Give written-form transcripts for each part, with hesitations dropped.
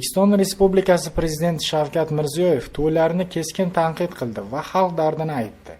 O'zbekiston Respublikasi Prezidenti Shavkat Mirziyoyev to'ylarni keskin tanqid qildi va xalq dardini aytdi.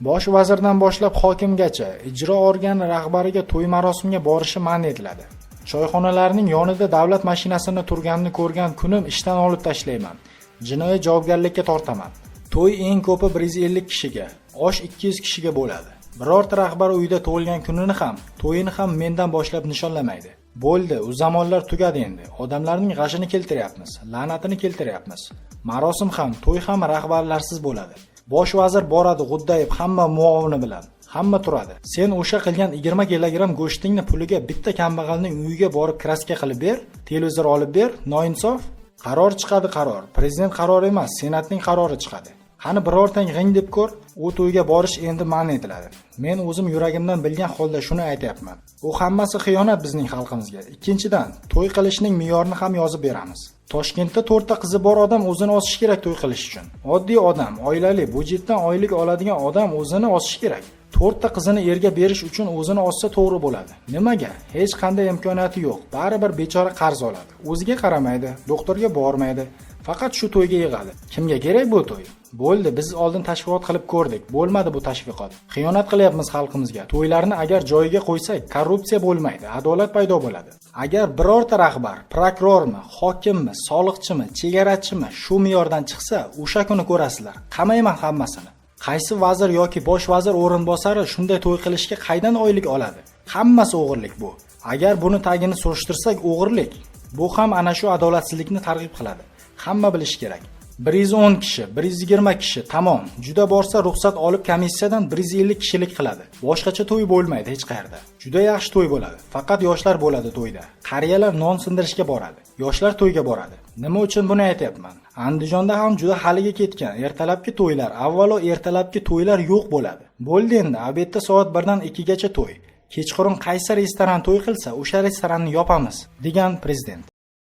Bosh vazirdan boshlab hokimgacha ijro organi rahbariga to'y marosimiga borishi man etiladi. Choyxonalarning yonida davlat mashinasini turganini ko'rgan kunim ishdan olib tashlayman. Jinoiy javobgarlikka tortaman. To'y eng ko'pi 150 kishiga, osh 200 kishiga bo'ladi. Birorta rahbar uyida tug'ilgan kunini ham, to'yini ham mendan boshlab nishonlamaydi. Bo'ldi, u zamonlar tugadi endi. Odamlarning g'ashini keltiryapmiz, la'natini keltiryapmiz. Marosim ham, to'y ham rahbarlarsiz bo'ladi. Bosh vazir boradi g'uddayib hamma muovini bilan. Hamma turadi. Sen o'sha qilgan 20 kilogramm go'shtingni puliga bitta kambag'alning uyiga borib kraska qilib ber, televizor olib ber, noinsof. Qaror chiqadi qaror. Prezident qarori emas, senatning qarori chiqadi. Qani birortang g'ing deb ko'r, u to'yga borish endi man etiladi. Men o'zim yuragimdan bilgan holda shuni aytayapman. U hammasi xiyonat bizning xalqimizga. Ikkinchidan, to'y qilishning me'yorini ham yozib beramiz. Toshkentda 4 ta qizi bor odam o'zini osish kerak to'y qilish uchun. Oddiy odam, oilali, budjetdan oylik oladigan odam o'zini osish kerak. 4 ta qizini erga berish uchun o'zini ossa to'g'ri bo'ladi. Nimaga? Hech qanday imkoniyati yo'q. Baribir bechora qarz oladi. O'ziga qaramaydi, doktorga bormaydi. Faqat shu to'yga yig'adi. Kimga kerak bu to'y? Bo'ldi, biz oldin tashviqot qilib ko'rdik. Bo'lmadi bu tashviqot. Xiyonat qilyapmiz xalqimizga. To'ylarni agar joyiga qo'ysak, korrupsiya bo'lmaydi, adolat paydo bo'ladi. Agar birorta rahbar, prokurormi, hokimmi, soliqchimi, chegarachimi shu me'yordan chiqsa, o'sha kuni ko'rasizlar. Qamayman hammasini. Qaysi vazir yoki bosh vazir o'rinbosari shunday to'y qilishga qaydan oylik oladi? Hammasi o'g'irlik bu. Agar buni tagini surishtirsak, o'g'irlik. Bu ham ana shu adolatsizlikni targ'ib qiladi. Hamma bilish kerak. 110 kishi, 120 kishi, tamom. Juda borsa ruxsat olib komissiyadan 150 kishilik qiladi. Boshqacha to'y bo'lmaydi hech qayerda. Juda yaxshi to'y bo'ladi. Faqat yoshlar bo'ladi to'yda. Qariyalar non sindirishga boradi. Yoshlar to'yga boradi. Nima uchun buni aytayapman? Andijonda ham juda haliga ketgan ertalabki to'ylar, avvalo ertalabki to'ylar yo'q bo'ladi. Bo'ldi endi, obedda soat 1 dan 2 gacha to'y. Kechqurun qaysi restoran to'y qilsa, o'sha restoranni yopamiz, degan prezident.